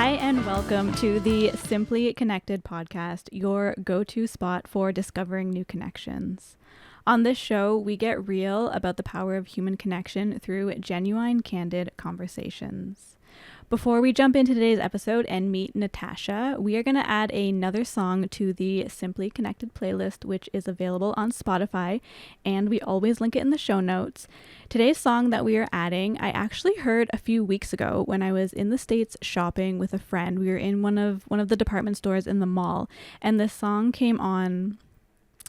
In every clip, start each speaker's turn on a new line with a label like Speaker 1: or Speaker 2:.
Speaker 1: Hi, and welcome to the Simply Connected podcast, your go-to spot for discovering new connections. On this show, we get real about the power of human connection through genuine, candid conversations. Before we jump into today's episode and meet Natasha, we are going to add another song to the Simply Connected playlist, which is available on Spotify, and we always link it in the show notes. Today's song that we are adding, I actually heard a few weeks ago when I was in the States shopping with a friend. We were in one of the department stores in the mall, and this song came on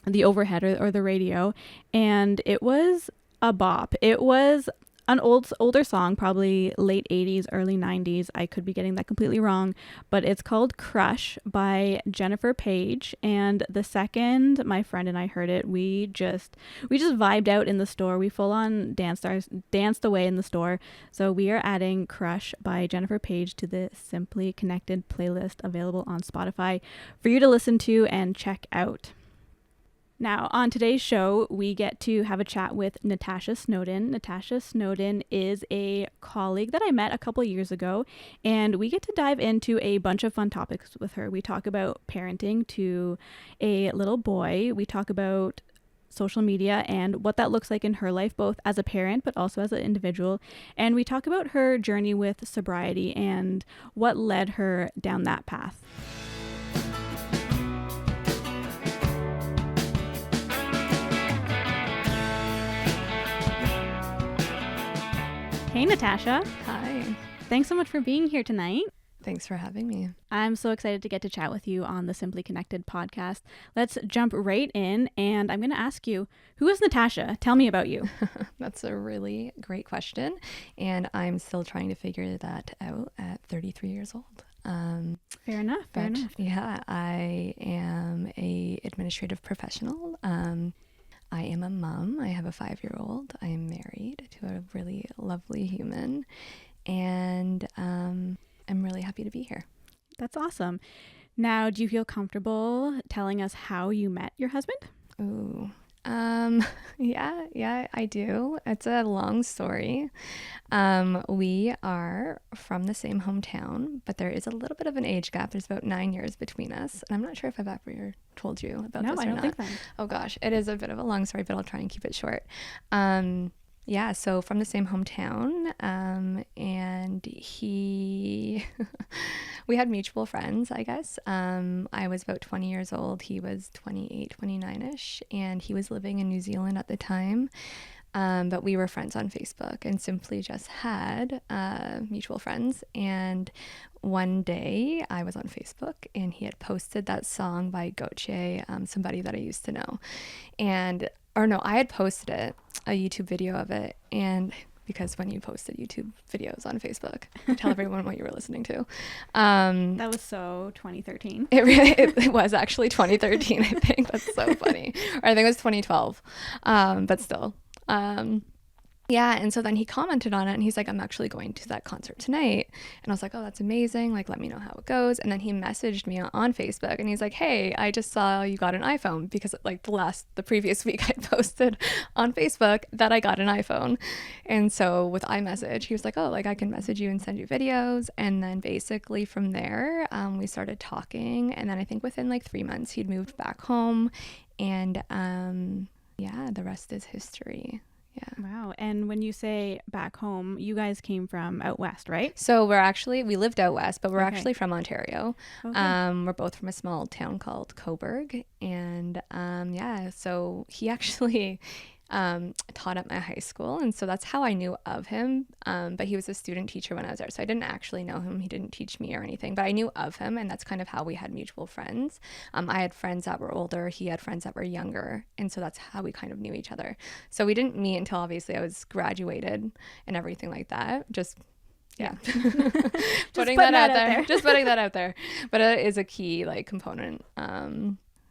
Speaker 1: the overhead or the radio, and it was a bop. It was an older song, probably late 80s, early 90s. I could be getting that completely wrong, but it's called Crush by Jennifer Page. And the second my friend and I heard it, we just vibed out in the store. We full on danced away in the store. So we are adding Crush by Jennifer Page to the Simply Connected playlist available on Spotify for you to listen to and check out. Now, on today's show, we get to have a chat with Natasha Snowden. Natasha Snowden is a colleague that I met a couple years ago, and we get to dive into a bunch of fun topics with her. We talk about parenting to a little boy. We talk about social media and what that looks like in her life, both as a parent but also as an individual. And we talk about her journey with sobriety and what led her down that path. Hey, Natasha.
Speaker 2: Hi.
Speaker 1: Thanks so much for being here tonight.
Speaker 2: Thanks for having me.
Speaker 1: I'm so excited to get to chat with you on the Simply Connected podcast. Let's jump right in, and I'm going to ask you, who is Natasha? Tell me about you.
Speaker 2: That's a really great question, and I'm still trying to figure that out at 33 years old.
Speaker 1: Fair enough.
Speaker 2: Yeah, I am a administrative professional. I am a mom. I have a 5-year-old. I am married to a really lovely human, and I'm really happy to be here.
Speaker 1: That's awesome. Now, do you feel comfortable telling us how you met your husband?
Speaker 2: Ooh. Yeah, I do. It's a long story. We are from the same hometown, but there is a little bit of an age gap. There's about 9 years between us. And I'm not sure if I've ever told you about this or not.
Speaker 1: No, I don't think that.
Speaker 2: Oh gosh, it is a bit of a long story, but I'll try and keep it short. Yeah, so from the same hometown, and we had mutual friends, I guess. I was about 20 years old. He was 28, 29-ish, and he was living in New Zealand at the time. But we were friends on Facebook and simply just had mutual friends. And one day I was on Facebook and he had posted that song by Goche, somebody that I used to know. I had posted it, a YouTube video of it. And because when you posted YouTube videos on Facebook, you tell everyone what you were listening to.
Speaker 1: That was so 2013.
Speaker 2: It was actually 2013, I think. That's so funny. Or I think it was 2012. But still. Yeah, and so then he commented on it and he's like, I'm actually going to that concert tonight. And I was like, oh, that's amazing. Like, let me know how it goes. And then he messaged me on Facebook and he's like, hey, I just saw you got an iPhone, because like the previous week I posted on Facebook that I got an iPhone. And so with iMessage, he was like, oh, like I can message you and send you videos. And then basically from there, we started talking. And then I think within like 3 months, he'd moved back home. And yeah, the rest is history. Yeah.
Speaker 1: Wow. And when you say back home, you guys came from out west, right?
Speaker 2: So we lived out west, but we're actually from Ontario.
Speaker 1: Okay.
Speaker 2: We're both from a small town called Cobourg. And yeah, so he actually taught at my high school, and so that's how I knew of him, but he was a student teacher when I was there, so I didn't actually know him. He didn't teach me or anything, but I knew of him, and that's kind of how we had mutual friends. I had friends that were older, he had friends that were younger, and so that's how we kind of knew each other. So we didn't meet until obviously I was graduated and everything like that. Just putting that out there. Just putting that out there. But it is a key like component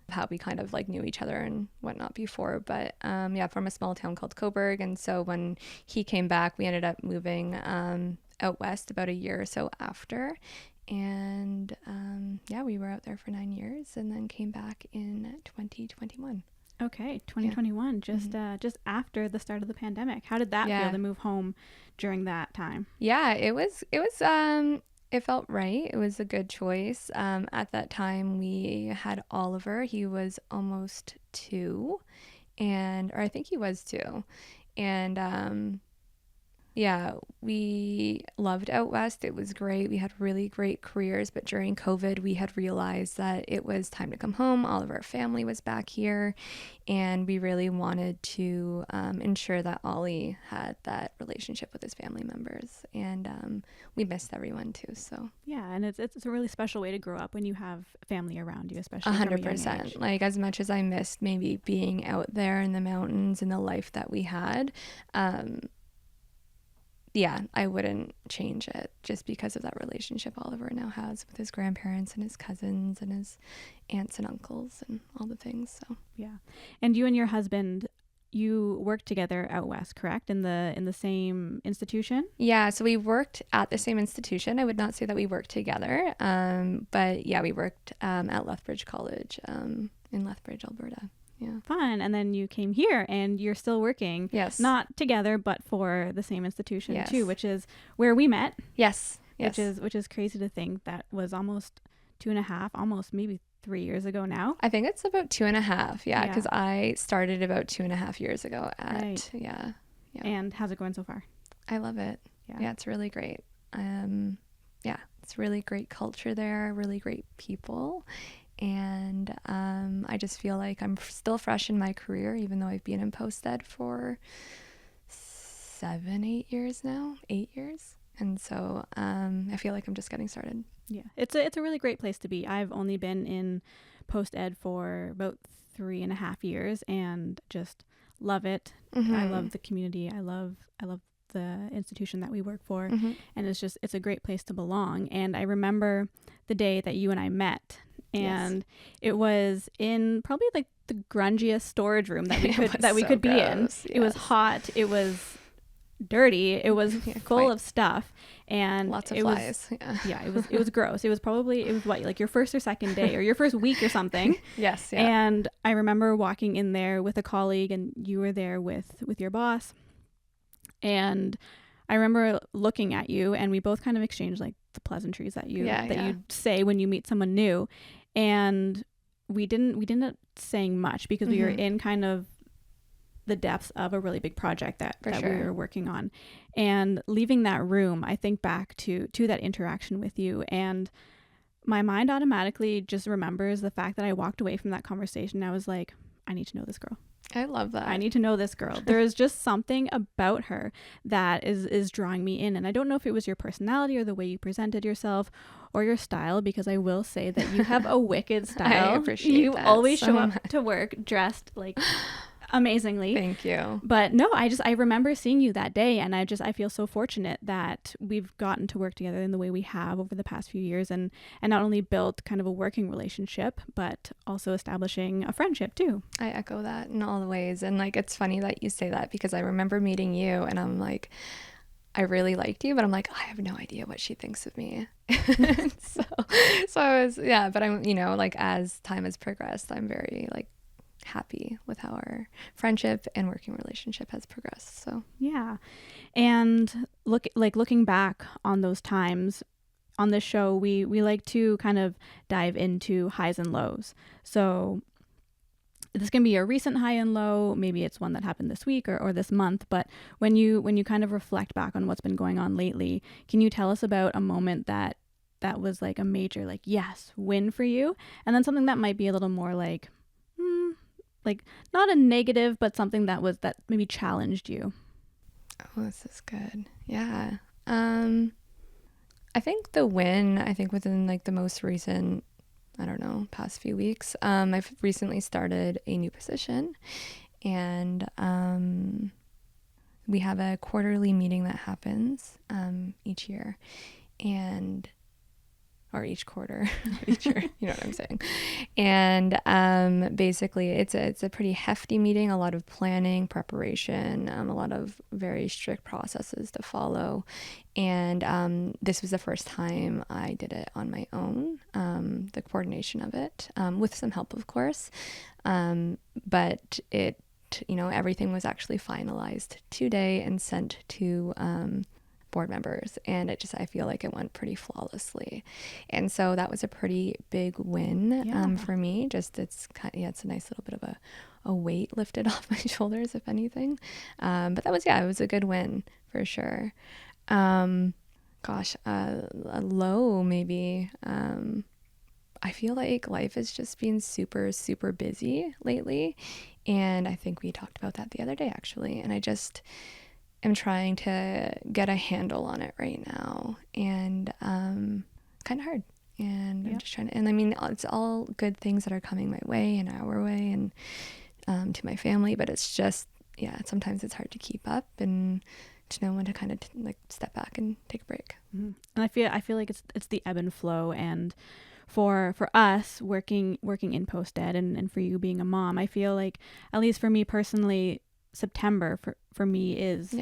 Speaker 2: how we kind of like knew each other and whatnot before. But yeah, from a small town called Cobourg. And so when he came back, we ended up moving out west about a year or so after. And yeah, we were out there for 9 years and then came back in 2021.
Speaker 1: Okay, 2021,
Speaker 2: Yeah.
Speaker 1: Just after the start of the pandemic. How did that feel to move home during that time?
Speaker 2: Yeah, it was It felt right. It was a good choice. At that time, we had Oliver. He was almost 2, or I think he was 2. And yeah, we loved out west. It was great. We had really great careers, but during COVID, we had realized that it was time to come home. All of our family was back here, and we really wanted to ensure that Ollie had that relationship with his family members, and we missed everyone too. So
Speaker 1: Yeah, and it's a really special way to grow up when you have family around you, especially from a young
Speaker 2: 100%.
Speaker 1: age.
Speaker 2: Like, as much as I missed maybe being out there in the mountains and the life that we had, yeah, I wouldn't change it just because of that relationship Oliver now has with his grandparents and his cousins and his aunts and uncles and all the things. So
Speaker 1: Yeah. And you and your husband, you worked together out west, correct? In the same institution?
Speaker 2: yeah, so we worked at the same institution. I would not say that we worked together, but yeah, we worked at Lethbridge College in Lethbridge, Alberta. Yeah.
Speaker 1: Fun. And then you came here and you're still working.
Speaker 2: Yes.
Speaker 1: Not together, but for the same institution
Speaker 2: Yes.
Speaker 1: too, which is where we met.
Speaker 2: Yes. Yes.
Speaker 1: Which is crazy to think that was almost 2.5, almost maybe 3 years ago now.
Speaker 2: I think it's about 2.5. Yeah,
Speaker 1: Yeah.
Speaker 2: because I started about 2.5 years ago
Speaker 1: Right.
Speaker 2: Yeah.
Speaker 1: And how's it going so far?
Speaker 2: I love it. Yeah, it's really great. Yeah, it's really great culture there, really great people. And I just feel like I'm still fresh in my career, even though I've been in post-ed for 8 years now, 8 years. And so I feel like I'm just getting started.
Speaker 1: Yeah, it's a really great place to be. I've only been in post-ed for about 3.5 years and just love it.
Speaker 2: Mm-hmm.
Speaker 1: I love the community. I love the institution that we work for.
Speaker 2: Mm-hmm.
Speaker 1: And it's a great place to belong. And I remember the day that you and I met, and it was in probably like the grungiest storage room that we could be in.
Speaker 2: Yes.
Speaker 1: It was hot. It was dirty. It was full of stuff, and
Speaker 2: lots of flies.
Speaker 1: It was gross. It was what, like your first or second day or your first week or something.
Speaker 2: Yes. Yeah.
Speaker 1: And I remember walking in there with a colleague, and you were there with your boss. And I remember looking at you, and we both kind of exchanged like the pleasantries that you say when you meet someone new. And we didn't end up saying much because we were in kind of the depths of a really big project that we were working on. And leaving that room, I think back to that interaction with you, and my mind automatically just remembers the fact that I walked away from that conversation. I was like, I need to know this girl.
Speaker 2: I love that.
Speaker 1: I need to know this girl. There is just something about her that is drawing me in. And I don't know if it was your personality or the way you presented yourself or your style, because I will say that you have a wicked style.
Speaker 2: I appreciate
Speaker 1: you
Speaker 2: that
Speaker 1: always
Speaker 2: so
Speaker 1: show
Speaker 2: much.
Speaker 1: up to work dressed like amazingly.
Speaker 2: Thank you.
Speaker 1: But no, I remember seeing you that day, and I feel so fortunate that we've gotten to work together in the way we have over the past few years, and not only built kind of a working relationship, but also establishing a friendship too.
Speaker 2: I echo that in all the ways. And like, it's funny that you say that, because I remember meeting you and I'm like, I really liked you, but I'm like, I have no idea what she thinks of me. so I was, but I'm, like, as time has progressed, I'm very like happy with how our friendship and working relationship has progressed. So
Speaker 1: yeah. And looking back on those times on this show, we like to kind of dive into highs and lows. So this can be a recent high and low, maybe it's one that happened this week or this month, but when you kind of reflect back on what's been going on lately, can you tell us about a moment that was like a major like yes win for you, and then something that might be a little more like not a negative, but something that maybe challenged you?
Speaker 2: Oh, this is good. Yeah. I think the win, within like the most recent, past few weeks, I've recently started a new position, and we have a quarterly meeting that happens each year, or each quarter, each year, you know what I'm saying. And basically it's a pretty hefty meeting, a lot of planning, preparation, a lot of very strict processes to follow. And this was the first time I did it on my own, the coordination of it, with some help, of course. But everything was actually finalized today and sent to board members, and I feel like it went pretty flawlessly. And so that was a pretty big win for me. Just it's a nice little bit of a weight lifted off my shoulders, if anything. But that was, it was a good win for sure. A low maybe. I feel like life has just been super, super busy lately. And I think we talked about that the other day, actually. And I just am trying to get a handle on it right now. And kind of hard. And I'm just trying to, and I mean, it's all good things that are coming my way and our way and to my family. But it's just, sometimes it's hard to keep up and to know when to kind of like step back and take a break.
Speaker 1: And I feel like it's the ebb and flow. And for us working in post ed and for you being a mom, I feel like, at least for me personally, September for me is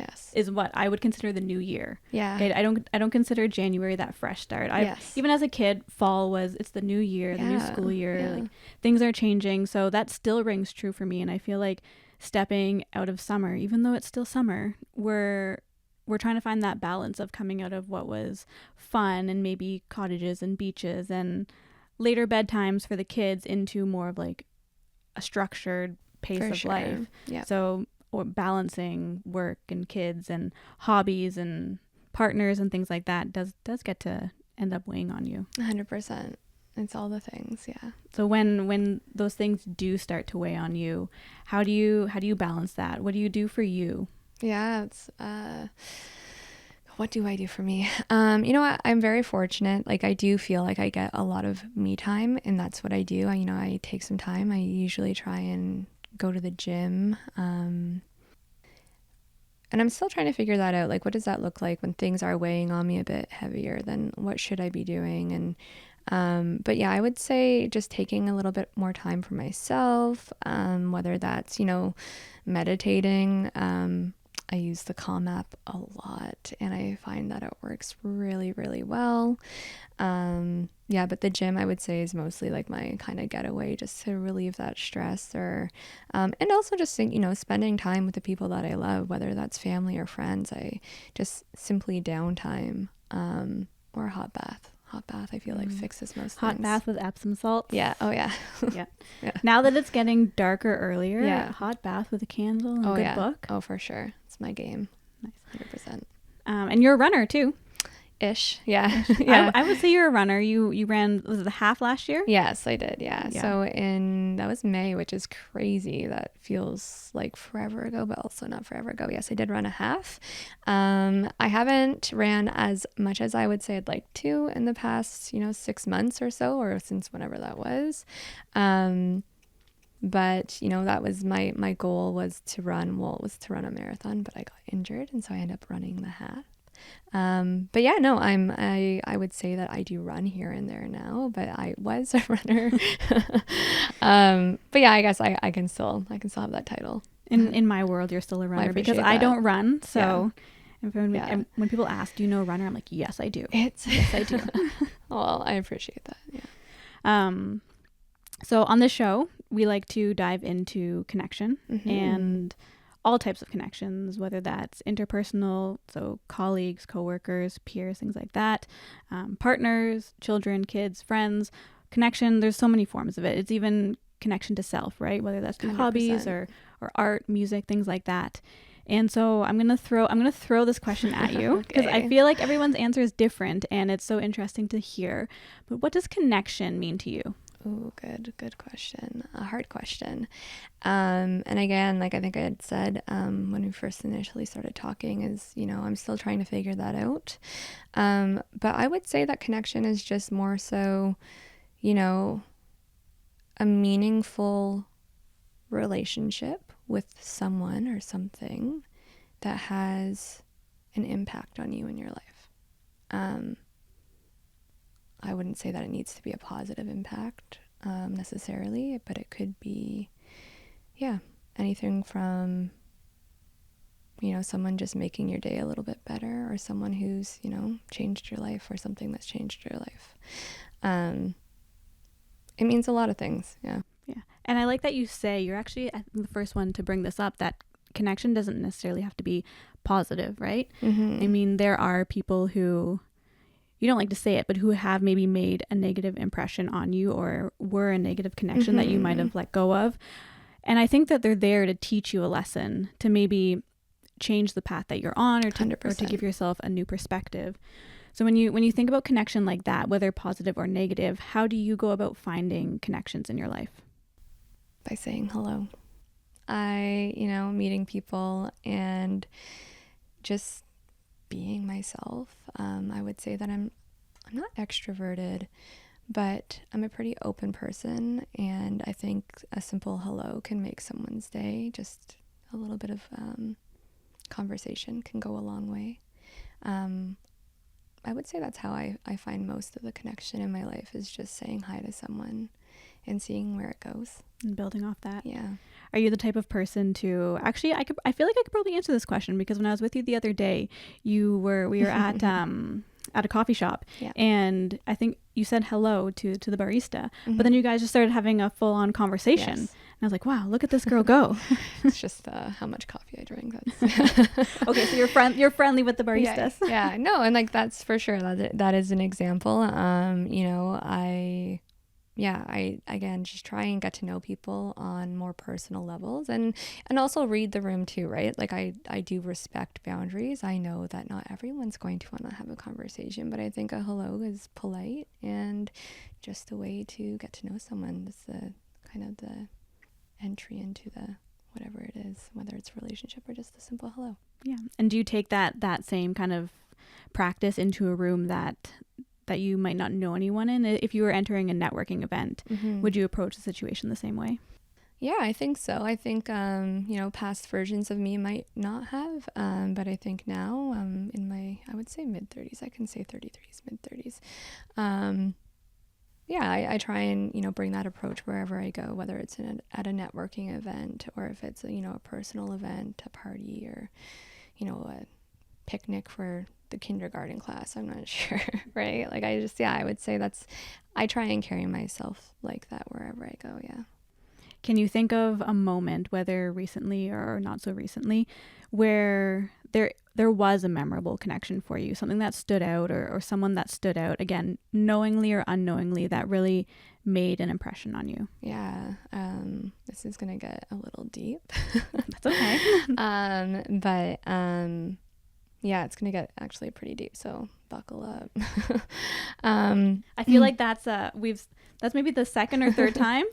Speaker 1: what I would consider the new year. Yeah. Okay? I don't consider January that fresh start. Even as a kid, fall it's the new year, the new school year. Yeah. Like, things are changing, so that still rings true for me. And I feel like stepping out of summer, even though it's still summer, we're trying to find that balance of coming out of what was fun and maybe cottages and beaches and later bedtimes for the kids into more of like a structured pace of life. Yeah. So, or balancing work and kids and hobbies and partners and things like that does get to end up weighing on you.
Speaker 2: 100%. It's all the things. Yeah.
Speaker 1: So when those things do start to weigh on you, how do you balance that? What do you do for you?
Speaker 2: Yeah, it's what do I do for me? You know what? I'm very fortunate. Like, I do feel like I get a lot of me time, and that's what I do. I take some time. I usually try and go to the gym. And I'm still trying to figure that out. Like, what does that look like when things are weighing on me a bit heavier? Then what should I be doing? And but yeah, I would say just taking a little bit more time for myself, whether that's, meditating. I use the Calm app a lot, and I find that it works really, really well. But the gym, I would say, is mostly like my kind of getaway, just to relieve that stress, or and also just spending time with the people that I love, whether that's family or friends. I just simply downtime, or a hot bath. I feel like fixes most
Speaker 1: hot
Speaker 2: things.
Speaker 1: Bath with Epsom salts.
Speaker 2: Yeah. Oh yeah.
Speaker 1: Yeah. Now that it's getting darker earlier, hot bath with a candle and a good book.
Speaker 2: Oh, for sure. It's my game.
Speaker 1: Nice.
Speaker 2: 100%.
Speaker 1: And you're a runner too.
Speaker 2: Ish. Yeah.
Speaker 1: Yeah. I would say you're a runner. You ran, was it the half last year?
Speaker 2: Yes, I did. Yeah. So that was May, which is crazy. That feels like forever ago, but also not forever ago. Yes, I did run a half. I haven't ran as much as I would say I'd like to in the past, 6 months or so, or since whenever that was. But that was my goal was to run a marathon, but I got injured, and so I ended up running the half. But yeah, no, I would say that I do run here and there now, but I was a runner. But yeah, I guess I can still have that title.
Speaker 1: In my world, you're still a runner, because I don't run. So when people ask, do you know a runner? I'm like, yes, I do. Yes, I do.
Speaker 2: Well, I appreciate that. Yeah.
Speaker 1: So on this show, we like to dive into connection and all types of connections, whether that's interpersonal, so colleagues, coworkers, peers, things like that, partners, children, kids, friends. Connection, there's so many forms of it. It's even connection to self, right? Whether that's through 100%. Hobbies or art, music, things like that. And so I'm gonna throw this question at you, because I feel like everyone's answer is different, and it's so interesting to hear. But what does connection mean to you?
Speaker 2: Oh, good question. A hard question. And again, like I think I had said when we first initially started talking, is, I'm still trying to figure that out. But I would say that connection is just more so, a meaningful relationship with someone or something that has an impact on you in your life. I wouldn't say that it needs to be a positive impact necessarily, but it could be, anything from, someone just making your day a little bit better, or someone who's, changed your life, or something that's changed your life. It means a lot of things. Yeah.
Speaker 1: Yeah. And I like that you say, you're actually the first one to bring this up, that connection doesn't necessarily have to be positive, right?
Speaker 2: Mm-hmm.
Speaker 1: I mean, there are people who, you don't like to say it, but who have maybe made a negative impression on you or were a negative connection that you might have let go of. And I think that they're there to teach you a lesson, to maybe change the path that you're on, or to
Speaker 2: 100%.
Speaker 1: give yourself a new perspective. So when you think about connection like that, whether positive or negative, how do you go about finding connections in your life?
Speaker 2: By saying hello. Meeting people and just being myself. I would say that I'm not extroverted, but I'm a pretty open person, and I think a simple hello can make someone's day. Just a little bit of conversation can go a long way. I would say that's how I find most of the connection in my life, is just saying hi to someone and seeing where it goes.
Speaker 1: And building off that.
Speaker 2: Yeah.
Speaker 1: Are you the type of person to actually, I feel like I could probably answer this question, because when I was with you the other day, we were at a coffee shop,
Speaker 2: Yeah.
Speaker 1: and I think you said hello to the barista,
Speaker 2: Mm-hmm.
Speaker 1: but then you guys just started having a full on conversation.
Speaker 2: Yes.
Speaker 1: And I was like, wow, look at this girl go.
Speaker 2: It's just how much coffee I drink. That's
Speaker 1: Okay, so you're friendly with the baristas.
Speaker 2: Yeah, no, and like that's for sure. That is an example. I again just try and get to know people on more personal levels, and also read the room too, right? Like I do respect boundaries. I know that not everyone's going to want to have a conversation, but I think a hello is polite and just a way to get to know someone. It's the kind of the entry into the whatever it is, whether it's a relationship or just a simple hello.
Speaker 1: Yeah. And do you take that same kind of practice into a room that you might not know anyone in? If you were entering a networking event,
Speaker 2: Mm-hmm.
Speaker 1: would you approach the situation the same way?
Speaker 2: Yeah, I think so. I think, past versions of me might not have, but I think now, in my, I would say mid-30s, I can say 33s, mid-30s. I try and, bring that approach wherever I go, whether it's at a networking event, or if it's, a personal event, a party, or, a picnic for the kindergarten class. I'm not sure, right? Like I would say I try and carry myself like that wherever I go. Yeah.
Speaker 1: Can you think of a moment, whether recently or not so recently, where there was a memorable connection for you, something that stood out, or someone that stood out, again, knowingly or unknowingly, that really made an impression on you?
Speaker 2: Yeah. This is going to get a little deep.
Speaker 1: That's okay.
Speaker 2: Yeah, it's going to get actually pretty deep, so buckle up.
Speaker 1: I feel like that's maybe the second or third time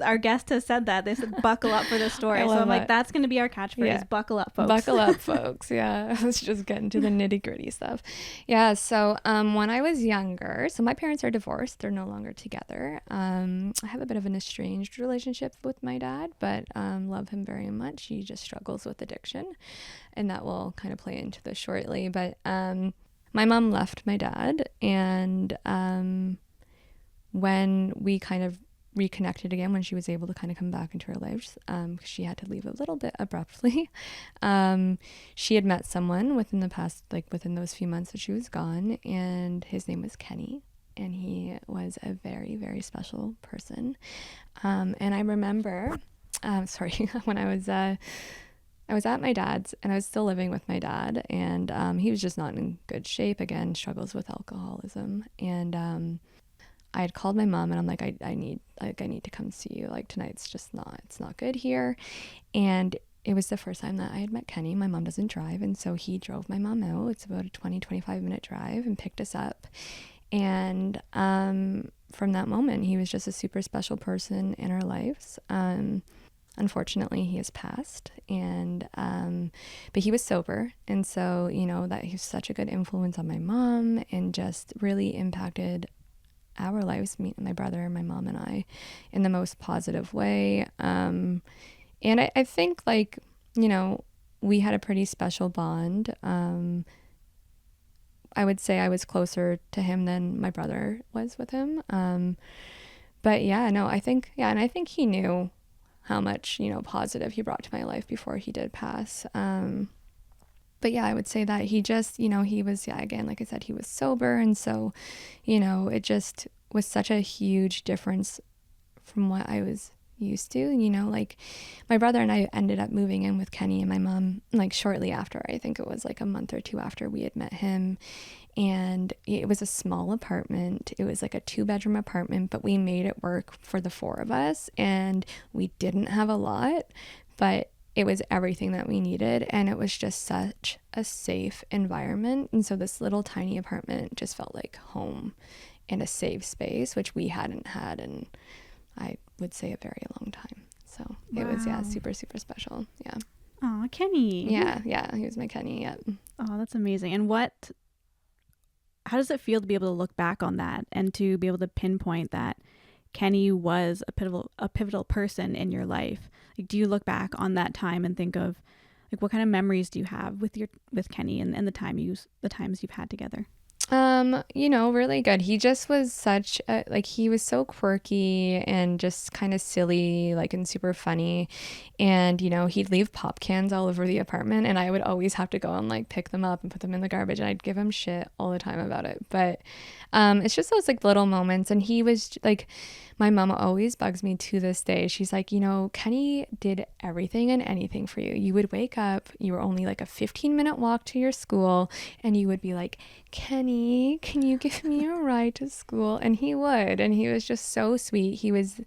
Speaker 1: our guest has said that. They said, buckle up for this story. So I'm like, that's going to be our catchphrase.
Speaker 2: Yeah.
Speaker 1: Buckle up, folks.
Speaker 2: Buckle up, folks. Yeah. Let's just get into the nitty gritty stuff. Yeah. So when I was younger, so my parents are divorced. They're no longer together. I have a bit of an estranged relationship with my dad, but love him very much. He just struggles with addiction, and that will kind of play into this shortly. But my mom left my dad, and when we kind of reconnected again, when she was able to kind of come back into her life, because she had to leave a little bit abruptly. She had met someone within those few months that she was gone, and his name was Kenny, and he was a very, very special person. And I remember, when I was at my dad's, and I was still living with my dad, and he was just not in good shape. Again, struggles with alcoholism, and I had called my mom, and I'm like, I need to come see you. Like, tonight's just it's not good here. And it was the first time that I had met Kenny. My mom doesn't drive, and so he drove my mom out. It's about a 20-25 minute drive, and picked us up. And from that moment, he was just a super special person in our lives. Unfortunately, he has passed, and but he was sober, and so that he was such a good influence on my mom, and just really impacted our lives, my brother, my mom, and I, in the most positive way. And I think, we had a pretty special bond. I would say I was closer to him than my brother was with him. But yeah, no, I think he knew how much, positive he brought to my life before he did pass. But yeah, I would say that he just, he was, again, like I said, he was sober. And so, it just was such a huge difference from what I was used to. Like my brother and I ended up moving in with Kenny and my mom like shortly after. I think it was like a month or two after we had met him. And it was a small apartment. It was like a 2-bedroom apartment, but we made it work for the 4 of us. And we didn't have a lot, but it was everything that we needed. And it was just such a safe environment. And so this little tiny apartment just felt like home and a safe space, which we hadn't had in, I would say, a very long time. So it was, yeah, super, super special. Yeah.
Speaker 1: Oh, Kenny.
Speaker 2: Yeah. He was my Kenny. Yeah.
Speaker 1: Oh, that's amazing. And how does it feel to be able to look back on that and to be able to pinpoint that Kenny was a pivotal person in your life? Like, do you look back on that time and think of like what kind of memories do you have with Kenny and the times you've had together?
Speaker 2: Really good. He just was such a, like, he was so quirky and just kind of silly, like, and super funny. And, he'd leave pop cans all over the apartment, and I would always have to go and like pick them up and put them in the garbage, and I'd give him shit all the time about it. But it's just those like little moments. And he was like, my mom always bugs me to this day. She's like, Kenny did everything and anything for you. You would wake up, you were only like a 15-minute walk to your school, and you would be like, Kenny, can you give me a ride to school? And he would. And he was just so sweet. He was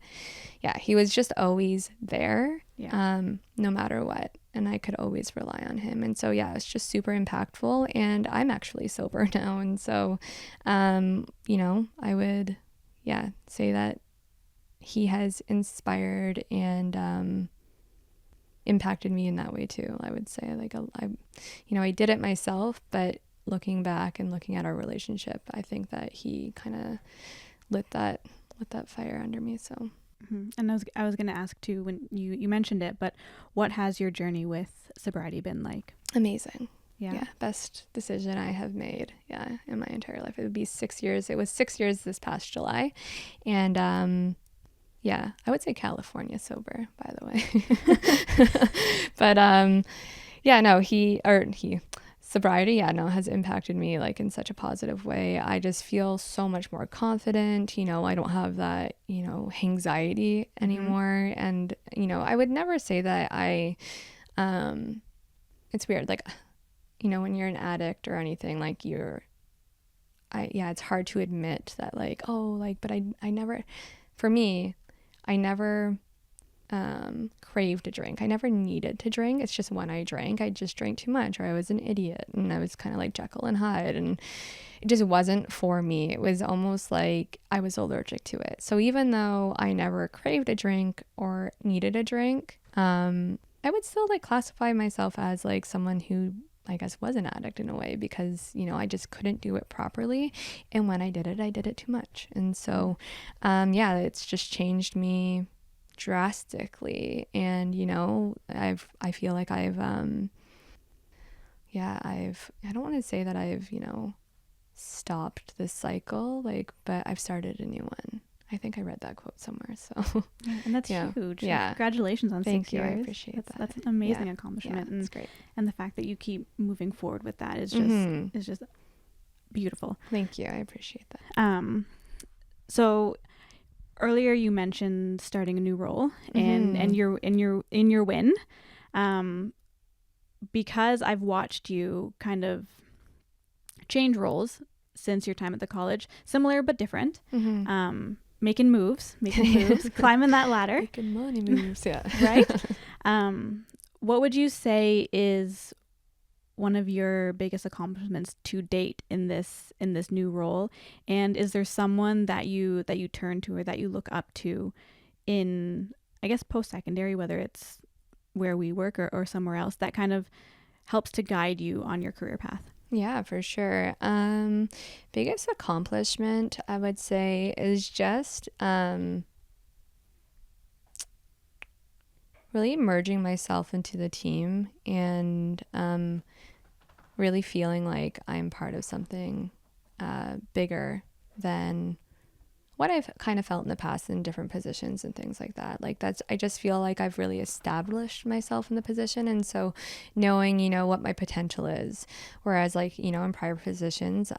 Speaker 2: just always there, no matter what. And I could always rely on him. And so, yeah, it's just super impactful. And I'm actually sober now. And so, I would, say that he has inspired and impacted me in that way too. I would say, like, I did it myself, but looking back and looking at our relationship, I think that he kind of lit that fire under me. So.
Speaker 1: Mm-hmm. And I was going to ask too, when you mentioned it, but what has your journey with sobriety been like?
Speaker 2: Amazing.
Speaker 1: Yeah.
Speaker 2: Best decision I have made, in my entire life. It would be 6 years. It was 6 years this past July. And I would say California sober, by the way. But sobriety, has impacted me like in such a positive way. I just feel so much more confident. I don't have that, anxiety anymore. Mm-hmm. And, I would never say that it's weird. Like, when you're an addict or anything, like it's hard to admit that, like, but I never, for me, I never craved a drink. I never needed to drink. It's just when I drank, I just drank too much, or I was an idiot and I was kind of like Jekyll and Hyde, and it just wasn't for me. It was almost like I was allergic to it. So even though I never craved a drink or needed a drink, I would still like classify myself as like someone who, I guess, was an addict in a way, because, I just couldn't do it properly. And when I did it too much. And so, it's just changed me drastically. And, I feel like I don't want to say that I've, stopped this cycle, like, but I've started a new one. I think I read that quote somewhere. So
Speaker 1: and that's huge.
Speaker 2: Yeah.
Speaker 1: Congratulations on 6 years.
Speaker 2: I appreciate that.
Speaker 1: That's an amazing accomplishment.
Speaker 2: That's great.
Speaker 1: And the fact that you keep moving forward with that is just beautiful.
Speaker 2: Thank you. I appreciate that.
Speaker 1: So earlier you mentioned starting a new role and you're in your win. Because I've watched you kind of change roles since your time at the college, similar but different. Mm-hmm. Making moves, climbing that ladder.
Speaker 2: Making money moves, yeah.
Speaker 1: Right? What would you say is one of your biggest accomplishments to date in this new role? And is there someone that you turn to or that you look up to in, I guess, post-secondary, whether it's where we work or somewhere else, that kind of helps to guide you on your career path?
Speaker 2: Yeah, for sure. Biggest accomplishment, I would say, is just really merging myself into the team and really feeling like I'm part of something bigger than what I've kind of felt in the past in different positions and things like that. Like I just feel like I've really established myself in the position. And so knowing, what my potential is, whereas like, in prior positions,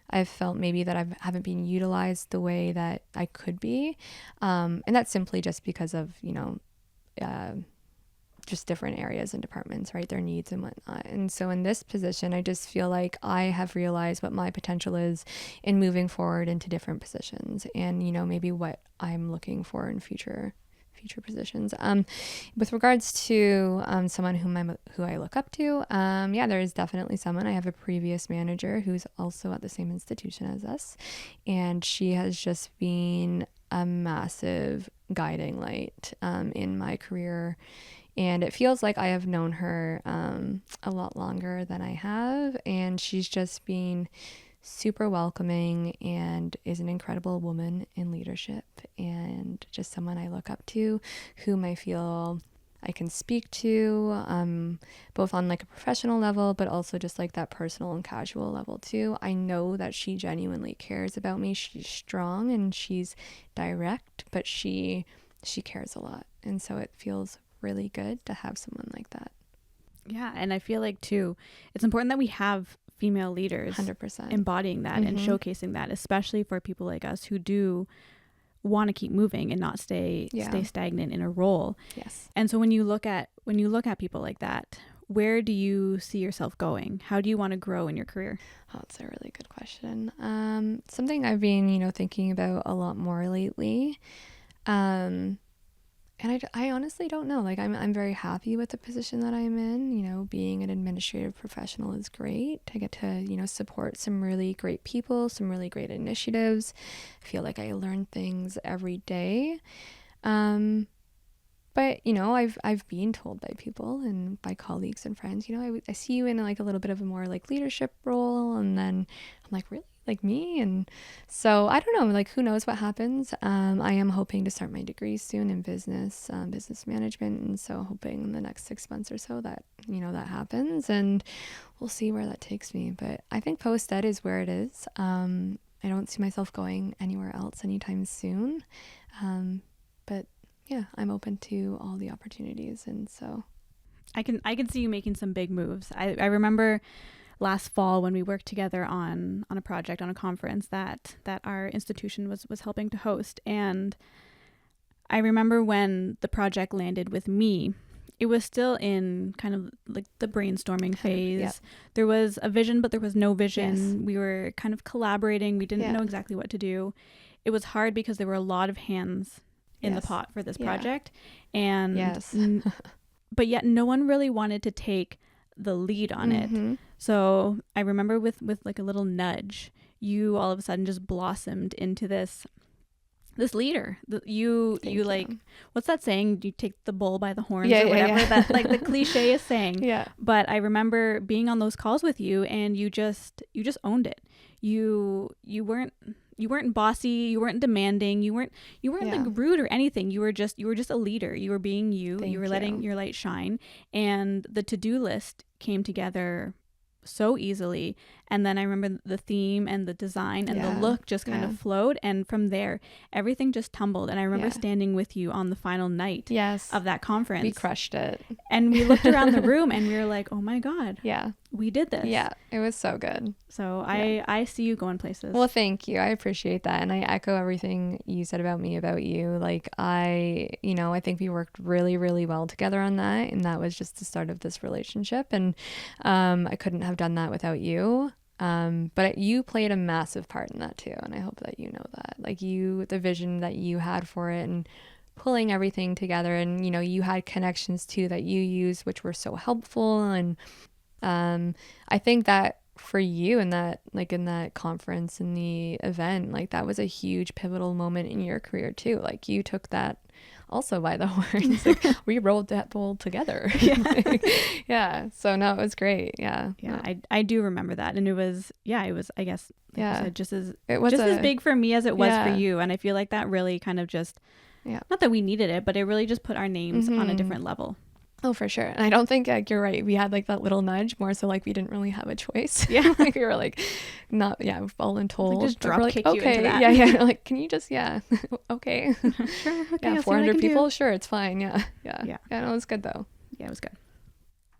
Speaker 2: I've felt maybe that I haven't been utilized the way that I could be. And that's simply just because of, just different areas and departments, right? Their needs and whatnot. And so in this position, I just feel like I have realized what my potential is in moving forward into different positions and, maybe what I'm looking for in future positions. With regards to someone who I look up to, there is definitely someone. I have a previous manager who's also at the same institution as us, and she has just been a massive guiding light in my career. And it feels like I have known her a lot longer than I have, and she's just been super welcoming and is an incredible woman in leadership and just someone I look up to, whom I feel I can speak to, both on like a professional level, but also just like that personal and casual level too. I know that she genuinely cares about me. She's strong and she's direct, but she cares a lot. And so it feels really good to have someone like that.
Speaker 1: Yeah. And I feel like too, it's important that we have female leaders
Speaker 2: 100%
Speaker 1: embodying that and showcasing that, especially for people like us who do want to keep moving and not stay stagnant in a role.
Speaker 2: Yes.
Speaker 1: And so when you look at people like that, where do you see yourself going? How do you want to grow in your career?
Speaker 2: Oh, that's a really good question. Something I've been, thinking about a lot more lately. And I honestly don't know. Like I'm very happy with the position that I'm in. Being an administrative professional is great. I get to, support some really great people, some really great initiatives. I feel like I learn things every day. But, I've been told by people and by colleagues and friends, I see you in like a little bit of a more like leadership role. And then I'm like, really? Like me? And so I don't know, like who knows what happens. I am hoping to start my degree soon in business management, and so hoping in the next 6 months or so that that happens, and we'll see where that takes me. But I think post-ed is where it is. I don't see myself going anywhere else anytime soon, but yeah, I'm open to all the opportunities. And so
Speaker 1: I can see you making some big moves. I remember last fall when we worked together on a project, on a conference that our institution was helping to host. And I remember when the project landed with me, it was still in kind of like the brainstorming phase. Yep. There was a vision, but there was no vision. Yes. We were kind of collaborating. We didn't know exactly what to do. It was hard because there were a lot of hands in the pot for this project. And but yet no one really wanted to take the lead on it. So I remember with like a little nudge, you all of a sudden just blossomed into this leader. You like, what's that saying? You take the bull by the horns or whatever that like the cliche is saying. Yeah. But I remember being on those calls with you, and you just owned it. You weren't bossy, you weren't demanding, you weren't like rude or anything. You were just a leader. You were being you. You were letting your light shine, and the to-do list came together so easily. And then I remember the theme and the design and the look just kind of flowed, and from there everything just tumbled. And I remember standing with you on the final night of that conference.
Speaker 2: We crushed it,
Speaker 1: and we looked around the room and we were like, oh my god, we did this.
Speaker 2: It was so good.
Speaker 1: So I see you going places.
Speaker 2: Well, thank you. I appreciate that, and I echo everything you said about me, about you. Like I think we worked really, really well together on that, and that was just the start of this relationship. And I couldn't have done that without you. But you played a massive part in that too, and I hope that you know that. Like the vision that you had for it, and pulling everything together, and you had connections too that you used, which were so helpful. And I think that for you in that conference, in the event, like that was a huge pivotal moment in your career too. Like you took that also by the horns. Like we rolled that bull together. So no, it was great.
Speaker 1: I do remember that, and it was I guess like you said, just as big for me as it was for you. And I feel like that really kind of just not that we needed it, but it really just put our names on a different level.
Speaker 2: Oh, for sure. And I don't think you're right. We had like that little nudge, more so like we didn't really have a choice. Like we were like not fallen told.
Speaker 1: Like just drop kick you into that.
Speaker 2: Like, can you just okay.
Speaker 1: Sure. Okay,
Speaker 2: 400 people. Sure, it's fine. No, it was good though.
Speaker 1: Yeah, it was good.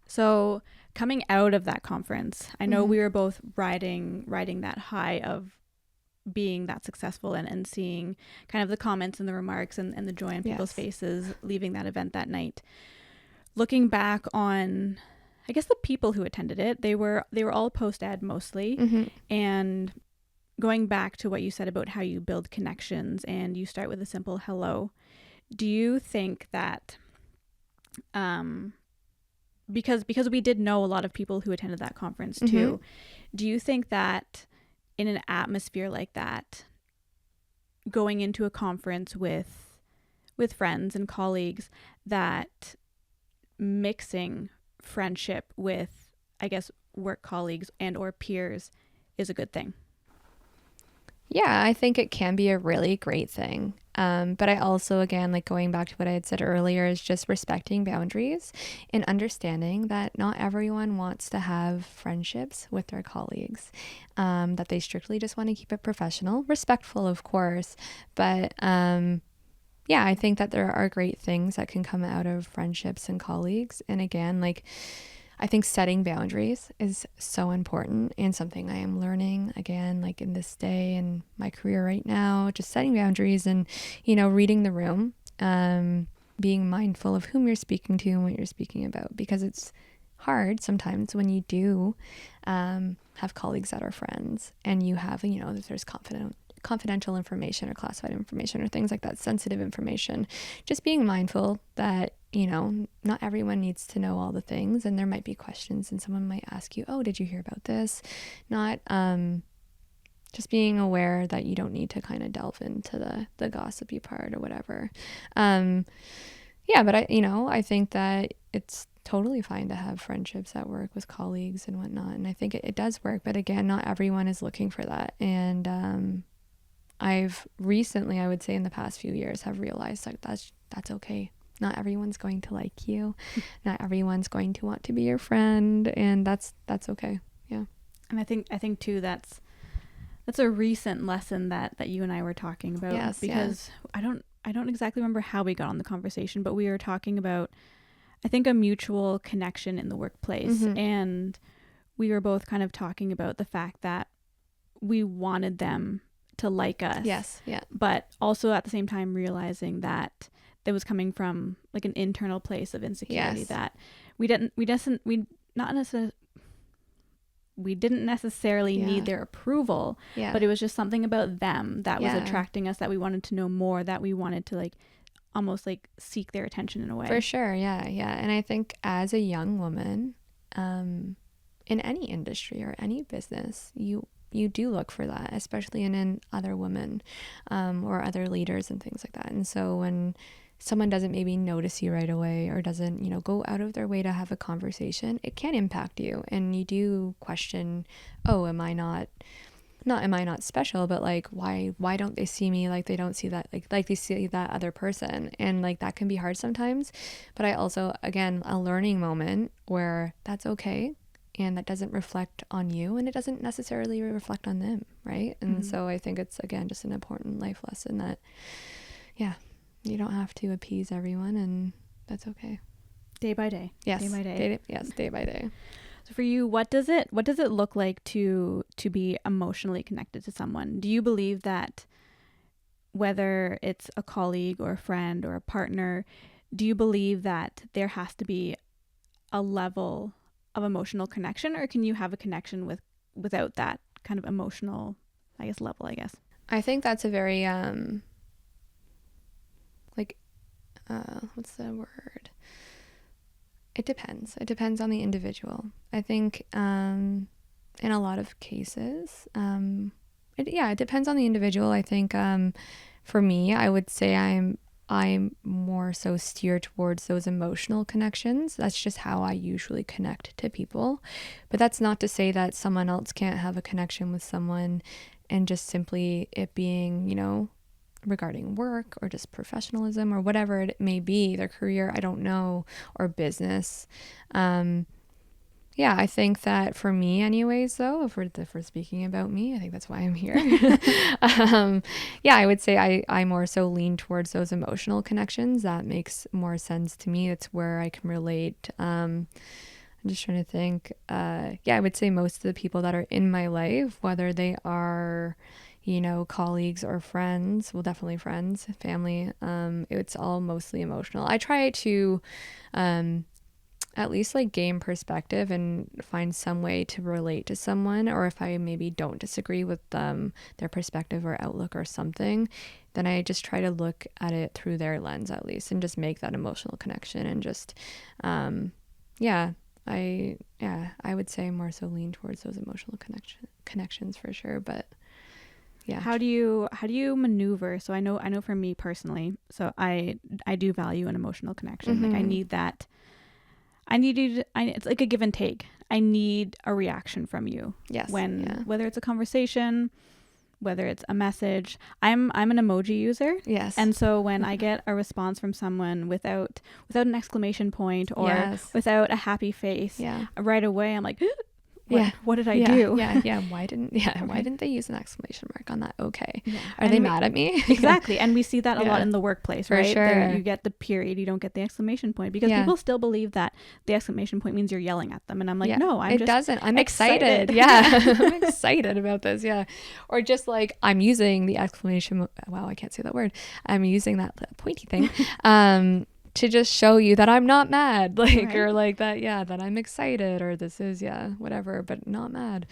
Speaker 1: So coming out of that conference, I know we were both riding that high of being that successful and seeing kind of the comments and the remarks and the joy on people's faces leaving that event that night. Looking back on, I guess, the people who attended it, they were all post-ed mostly. And going back to what you said about how you build connections and you start with a simple hello, do you think that because we did know a lot of people who attended that conference too, do you think that in an atmosphere like that, going into a conference with friends and colleagues, that mixing friendship with, I guess, work colleagues and or peers is a good thing?
Speaker 2: Yeah, I think it can be a really great thing. But I also, again, like going back to what I had said earlier, is just respecting boundaries and understanding that not everyone wants to have friendships with their colleagues, that they strictly just want to keep it professional, respectful, of course. But yeah, I think that there are great things that can come out of friendships and colleagues. And again, like, I think setting boundaries is so important and something I am learning, again, like in this day and my career right now, just setting boundaries and, reading the room, being mindful of whom you're speaking to and what you're speaking about, because it's hard sometimes when you do have colleagues that are friends and you have, if there's confidential information or classified information or things like that, sensitive information, just being mindful that not everyone needs to know all the things, and there might be questions and someone might ask you, oh, did you hear about this? Not just being aware that you don't need to kind of delve into the gossipy part or whatever. Yeah, but I think that it's totally fine to have friendships at work with colleagues and whatnot, and I think it does work, but again, not everyone is looking for that. And I've recently, I would say in the past few years, have realized like that's okay. Not everyone's going to like you. Not everyone's going to want to be your friend, and that's okay. Yeah. And
Speaker 1: I think too that's a recent lesson that you and I were talking about.
Speaker 2: Yes,
Speaker 1: because I don't exactly remember how we got on the conversation, but we were talking about, I think, a mutual connection in the workplace, and we were both kind of talking about the fact that we wanted them to like us.
Speaker 2: Yes, yeah.
Speaker 1: But also at the same time realizing that it was coming from like an internal place of insecurity, that we didn't necessarily need their approval, but it was just something about them that was attracting us, that we wanted to know more, that we wanted to like almost like seek their attention in a way.
Speaker 2: For sure. Yeah. And I think as a young woman, in any industry or any business, you do look for that, especially in other women, or other leaders and things like that. And so when someone doesn't maybe notice you right away or doesn't, go out of their way to have a conversation, it can impact you. And you do question, oh, am I not special, but like, why don't they see me like they don't see that, like they see that other person? And like, that can be hard sometimes. But I also, again, a learning moment where that's okay. And that doesn't reflect on you, and it doesn't necessarily reflect on them, right? And so I think it's, again, just an important life lesson that, you don't have to appease everyone, and that's okay.
Speaker 1: Day by day.
Speaker 2: Yes.
Speaker 1: Day by day.
Speaker 2: Day by day.
Speaker 1: So for you, what does it look like to be emotionally connected to someone? Do you believe that whether it's a colleague or a friend or a partner, do you believe that there has to be a level of emotional connection, or can you have a connection without that kind of emotional, I guess, level, I guess?
Speaker 2: I think that's a very what's the word? It depends on the individual. I think in a lot of cases, it depends on the individual. I think for me, I would say I'm more so steered towards those emotional connections. That's just how I usually connect to people. But that's not to say that someone else can't have a connection with someone, and just simply it being, regarding work or just professionalism or whatever it may be, their career, I don't know, or business. I think that for me anyways, though, if we're speaking about me, I think that's why I'm here. I would say I more so lean towards those emotional connections. That makes more sense to me. It's where I can relate. I'm just trying to think. I would say most of the people that are in my life, whether they are, colleagues or friends, well, definitely friends, family, it's all mostly emotional. I try to at least like gain perspective and find some way to relate to someone, or if I maybe don't disagree with their perspective or outlook or something, then I just try to look at it through their lens at least and just make that emotional connection and just I would say more so lean towards those emotional connections for sure. But yeah.
Speaker 1: How do you maneuver? So I know for me personally, so I do value an emotional connection. Like I need that. I need you to, it's like a give and take. I need a reaction from you.
Speaker 2: Yes.
Speaker 1: Whether it's a conversation, whether it's a message. I'm an emoji user.
Speaker 2: Yes.
Speaker 1: And so when I get a response from someone without an exclamation point or without a happy face, right away I'm like, what did I do?
Speaker 2: Why didn't they use an exclamation mark on that? Okay. Are they mad at me?
Speaker 1: Exactly. And we see that a lot in the workplace, right?
Speaker 2: For sure.
Speaker 1: You get the period, you don't get the exclamation point, because people still believe that the exclamation point means you're yelling at them. And I'm like, no,
Speaker 2: it doesn't. I'm excited. I'm excited about this. Yeah. Or just like I'm using the exclamation. Wow, I can't say that word. I'm using that pointy thing. To just show you that I'm not mad, or like that, that I'm excited, or this is, whatever, but not mad.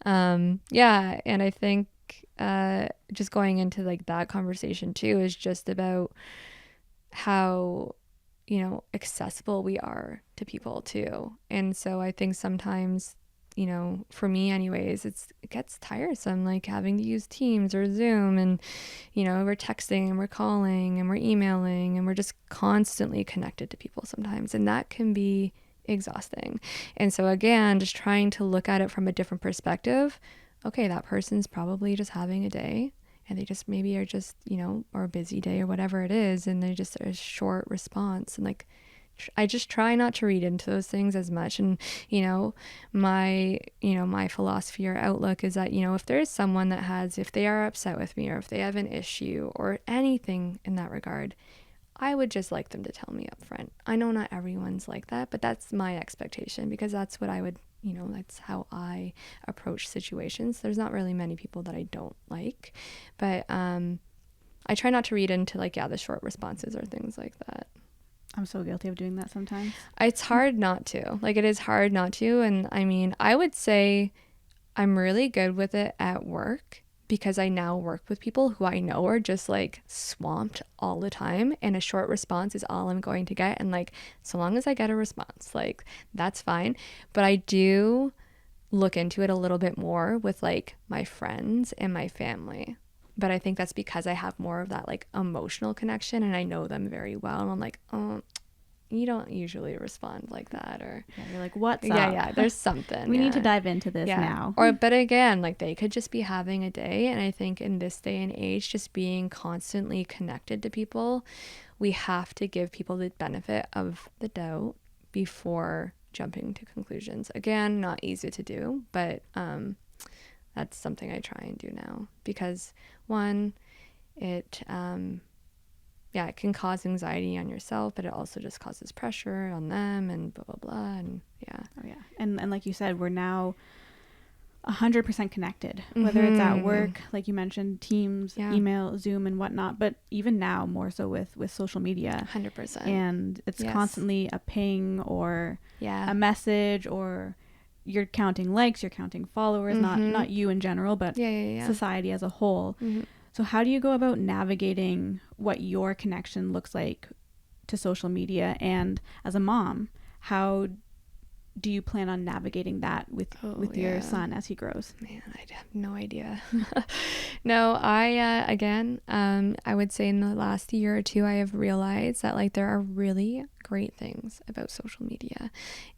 Speaker 2: And I think just going into like that conversation too is just about how, accessible we are to people too. And so I think sometimes, for me anyways, it gets tiresome, like having to use Teams or Zoom, and we're texting and we're calling and we're emailing and we're just constantly connected to people sometimes, and that can be exhausting. And so again, just trying to look at it from a different perspective. Okay, that person's probably just having a day, and they just maybe are just, or a busy day or whatever it is, and they just a short response, and like I just try not to read into those things as much. And, my philosophy or outlook is that, if there is someone if they are upset with me, or if they have an issue or anything in that regard, I would just like them to tell me up front. I know not everyone's like that, but that's my expectation, because that's what I would, that's how I approach situations. There's not really many people that I don't like, but I try not to read into like, the short responses or things like that.
Speaker 1: I'm so guilty of doing that sometimes.
Speaker 2: It's hard not to. Like, it is hard not to. And I mean, I would say I'm really good with it at work, because I now work with people who I know are just like swamped all the time, and a short response is all I'm going to get. And like, so long as I get a response, like, that's fine. But I do look into it a little bit more with like my friends and my family. But I think that's because I have more of that like emotional connection, and I know them very well. And I'm like, oh, you don't usually respond like that, or
Speaker 1: you're like, what's up?
Speaker 2: Yeah, there's something.
Speaker 1: We need to dive into this now.
Speaker 2: But again, like, they could just be having a day. And I think in this day and age, just being constantly connected to people, we have to give people the benefit of the doubt before jumping to conclusions. Again, not easy to do, but that's something I try and do now, because one, it can cause anxiety on yourself, but it also just causes pressure on them, and blah blah blah. And
Speaker 1: and like you said, we're now 100% connected, whether it's at work, like you mentioned, Teams, email, Zoom, and whatnot, but even now more so with social media.
Speaker 2: 100%.
Speaker 1: And it's constantly a ping or a message, or you're counting likes, you're counting followers, not you in general, but society as a whole. So how do you go about navigating what your connection looks like to social media? And as a mom, how do you plan on navigating that with your son as he grows?
Speaker 2: Man, I have no idea. No, I would say in the last year or two, I have realized that like there are really great things about social media,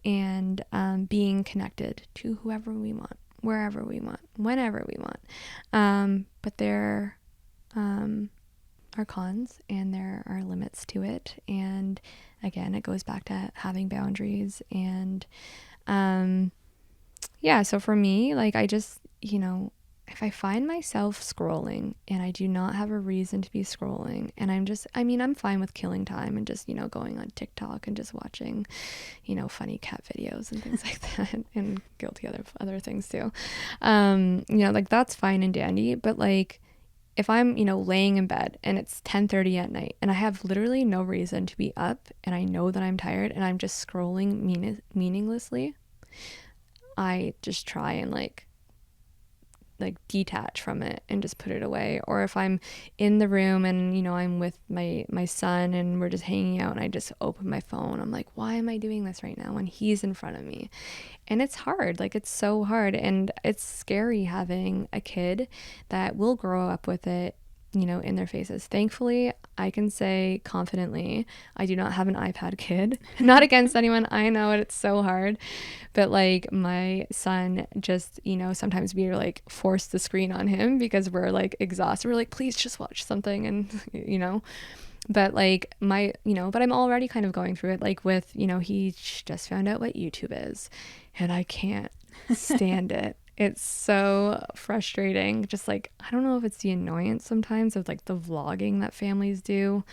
Speaker 2: and being connected to whoever we want, wherever we want, whenever we want. But there are cons, and there are limits to it. And again, it goes back to having boundaries. And so for me, like, I just, if I find myself scrolling and I do not have a reason to be scrolling, and I'm fine with killing time and just, going on TikTok and just watching, funny cat videos and things like that, and guilty other things too. Like that's fine and dandy, but like if I'm, laying in bed and it's 10:30 at night and I have literally no reason to be up and I know that I'm tired and I'm just scrolling meaninglessly, I just try and like detach from it and just put it away. Or if I'm in the room and I'm with my son and we're just hanging out and I just open my phone, I'm like, why am I doing this right now when he's in front of me? And it's hard, like it's so hard, and it's scary having a kid that will grow up with it, in their faces. Thankfully, I can say confidently, I do not have an iPad kid. Not against anyone. I know it's so hard. But like my son just, sometimes we are like force the screen on him because we're like exhausted. We're like, please just watch something. And, but like but I'm already kind of going through it. Like with, he just found out what YouTube is and I can't stand it. It's so frustrating. Just like, I don't know if it's the annoyance sometimes of like the vlogging that families do,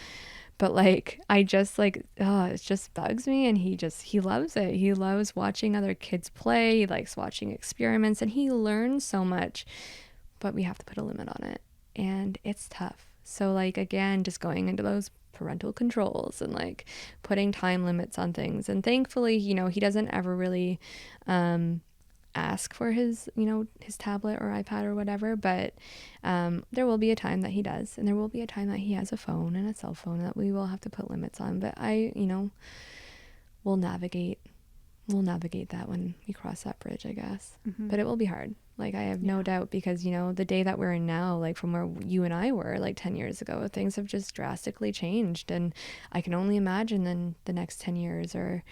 Speaker 2: but like, I just like, it just bugs me. And he loves it. He loves watching other kids play. He likes watching experiments and he learns so much, but we have to put a limit on it. And it's tough. So like, again, just going into those parental controls and like putting time limits on things. And thankfully, he doesn't ever really, ask for his tablet or iPad or whatever, but there will be a time that he does, and there will be a time that he has a phone and a cell phone that we will have to put limits on. But we'll navigate that when we cross that bridge, I guess. Mm-hmm. But it will be hard, like I have no doubt, because the day that we're in now, like from where you and I were like 10 years ago, things have just drastically changed, and I can only imagine then the next 10 years, or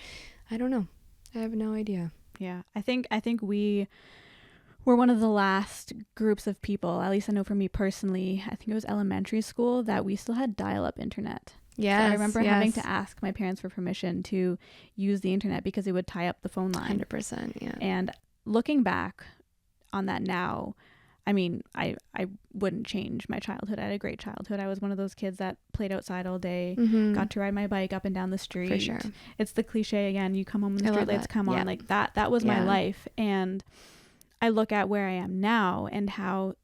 Speaker 2: I don't know, I have no idea.
Speaker 1: Yeah, I think we were one of the last groups of people, at least I know for me personally, I think it was elementary school, that we still had dial-up internet.
Speaker 2: Yes,
Speaker 1: so I remember having to ask my parents for permission to use the internet because it would tie up the phone line.
Speaker 2: 100%, yeah.
Speaker 1: And looking back on that now, I mean, I wouldn't change my childhood. I had a great childhood. I was one of those kids that played outside all day, got to ride my bike up and down the street.
Speaker 2: For sure.
Speaker 1: It's the cliche again, you come home when the street lights come on. Like that was my life. And I look at where I am now and how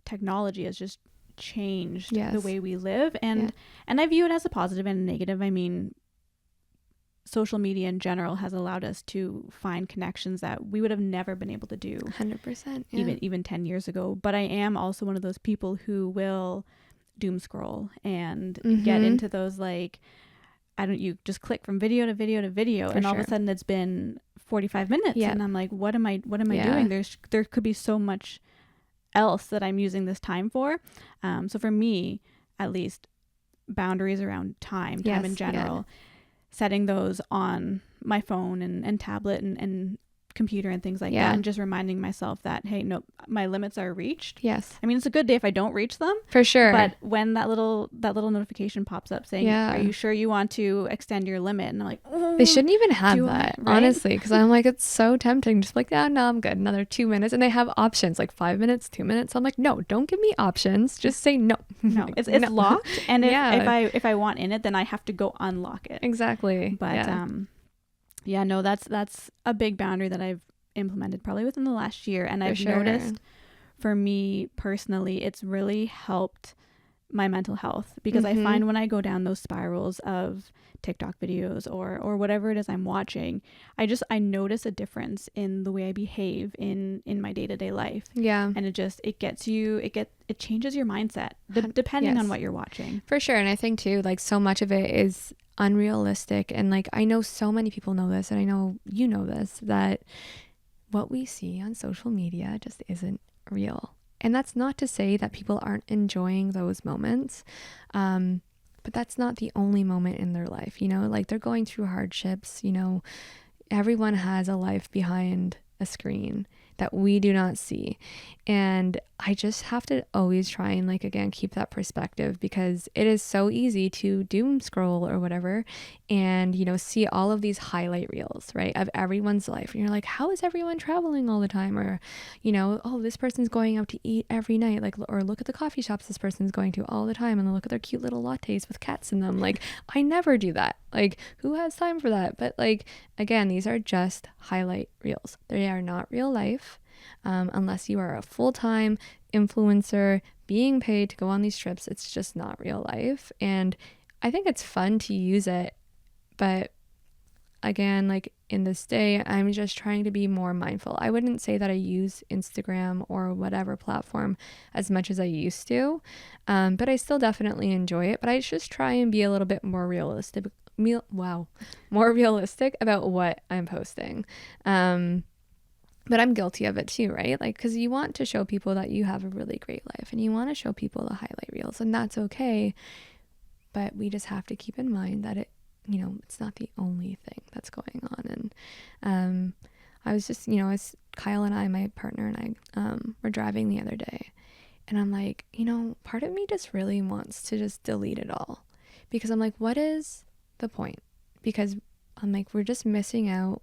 Speaker 1: technology has just changed the way we live. And I view it as a positive and a negative. I mean, social media in general has allowed us to find connections that we would have never been able to do
Speaker 2: 100%,
Speaker 1: even 10 years ago. But I am also one of those people who will doom scroll and get into those, like, you just click from video to video to video, and all of a sudden it's been 45 minutes and I'm like, what am I doing? There could be so much else that I'm using this time for. So for me, at least, boundaries around time in general, setting those on my phone and tablet and computer and things like that, and just reminding myself that, hey, no, my limits are reached.
Speaker 2: Yes.
Speaker 1: I mean, it's a good day if I don't reach them.
Speaker 2: For sure.
Speaker 1: But when that little notification pops up saying, are you sure you want to extend your limit? And I'm like,
Speaker 2: they shouldn't even have that, right? Honestly, because I'm like, it's so tempting. Just like, no, I'm good. Another 2 minutes. And they have options like 5 minutes, 2 minutes. I'm like, no, don't give me options. Just say no.
Speaker 1: No,
Speaker 2: like,
Speaker 1: it's locked. And if I want in it, then I have to go unlock it.
Speaker 2: Exactly.
Speaker 1: But that's a big boundary that I've implemented probably within the last year, and I've noticed for me personally it's really helped my mental health, because I find when I go down those spirals of TikTok videos or whatever it is I'm watching, I notice a difference in the way I behave in my day-to-day life. And it changes your mindset depending on what you're watching.
Speaker 2: For sure. And I think too, like, so much of it is unrealistic, and like I know so many people know this, and I know you know this, that what we see on social media just isn't real. And that's not to say that people aren't enjoying those moments, but that's not the only moment in their life, like they're going through hardships, everyone has a life behind a screen. that we do not see. And I just have to always try and like, again, keep that perspective, because it is so easy to doom scroll or whatever and, you know, see all of these highlight reels, right, of everyone's life. And you're like, how is everyone traveling all the time? Or, you know, oh, this person's going out to eat every night, like, or look at the coffee shops this person's going to all the time, and then look at their cute little lattes with cats in them. Like, I never do that. Like, who has time for that? But like, again, these are just highlight reels. They are not real life. Unless you are a full-time influencer being paid to go on these trips, it's just not real life. And I think it's fun to use it, but again, like in this day, I'm just trying to be more mindful. I wouldn't say that I use Instagram or whatever platform as much as I used to, but I still definitely enjoy it. But I just try and be a little bit more realistic. More realistic about what I'm posting. But I'm guilty of it too, right? Like, because you want to show people that you have a really great life, and you want to show people the highlight reels, and that's okay. But we just have to keep in mind that it, you know, it's not the only thing that's going on. And I was just, you know, as Kyle and I, my partner and I, were driving the other day, and I'm like, you know, part of me just really wants to just delete it all, because I'm like, what is the point? Because I'm like, we're just missing out,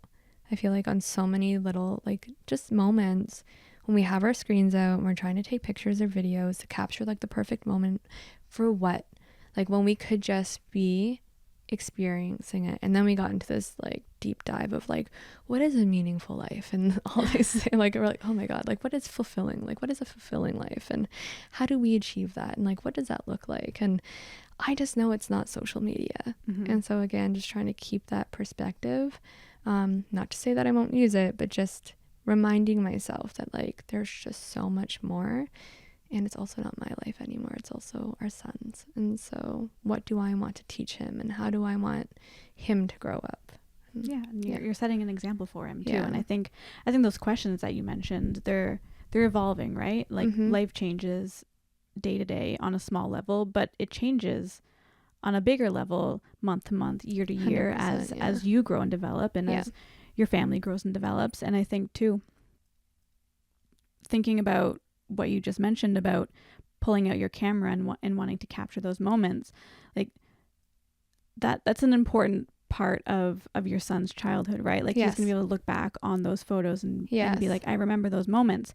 Speaker 2: I feel like, on so many little, like, just moments when we have our screens out and we're trying to take pictures or videos to capture like the perfect moment. For what? Like, when we could just be experiencing it. And then we got into this like deep dive of like, what is a meaningful life? And all these like, we're like, oh my God, like, what is fulfilling? Like, what is a fulfilling life? And how do we achieve that? And like, what does that look like? And I just know it's not social media. And so again, just trying to keep that perspective. Not to say that I won't use it, but just reminding myself that like, there's just so much more. And it's also not my life anymore. It's also our son's. And so what do I want to teach him, and how do I want him to grow up?
Speaker 1: And you're setting an example for him too. And I think those questions that you mentioned, they're evolving, right? Like, life changes day to day on a small level, but it changes on a bigger level month to month, year to year, as you grow and develop, and as your family grows and develops. And I think too, thinking about what you just mentioned about pulling out your camera and wanting to capture those moments, like that's an important part of your son's childhood, right? Like, he's gonna be able to look back on those photos and be like, I remember those moments.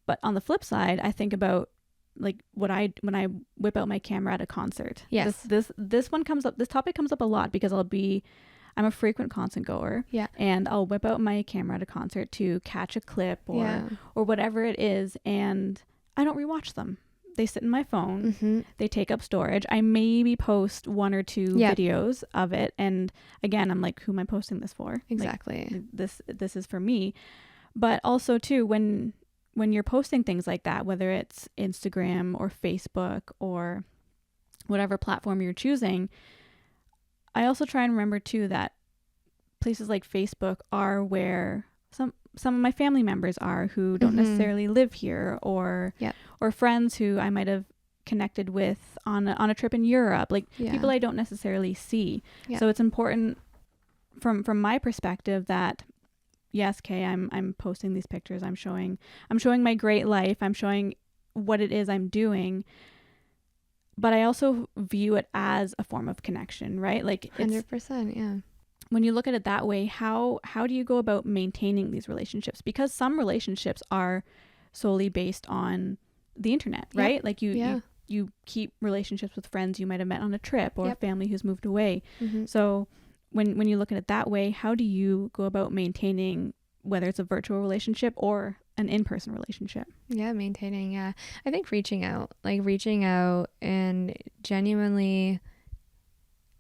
Speaker 1: But on the flip side, I think about like when I whip out my camera at a concert. This one comes up, this topic comes up a lot, because I'm a frequent concert goer, and I'll whip out my camera at a concert to catch a clip or whatever it is, and I don't rewatch them. They sit in my phone. They take up storage. I maybe post one or two videos of it, and again, I'm like, who am I posting this for?
Speaker 2: Exactly.
Speaker 1: Like, this is for me. But also too, when you're posting things like that, whether it's Instagram or Facebook or whatever platform you're choosing, I also try and remember too that places like Facebook are where some of my family members are who don't necessarily live here, or friends who I might have connected with on a trip in Europe, like people I don't necessarily see. So it's important from my perspective that yes, Kay, I'm posting these pictures, I'm showing my great life, I'm showing what it is I'm doing, but I also view it as a form of connection, right? Like,
Speaker 2: 100%, yeah.
Speaker 1: When you look at it that way, how do you go about maintaining these relationships? Because some relationships are solely based on the internet, right? Like you keep relationships with friends you might have met on a trip, or family who's moved away. So when you look at it that way, how do you go about maintaining, whether it's a virtual relationship or an in-person relationship?
Speaker 2: Maintaining. I think reaching out and genuinely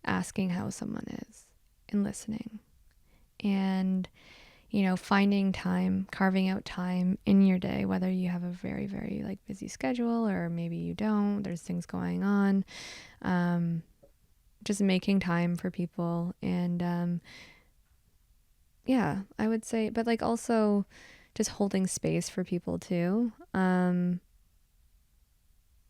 Speaker 2: asking how someone is, and listening, and, you know, finding time, carving out time in your day, whether you have a very, very like busy schedule, or maybe you don't, there's things going on, just making time for people. And I would say, but like also just holding space for people too.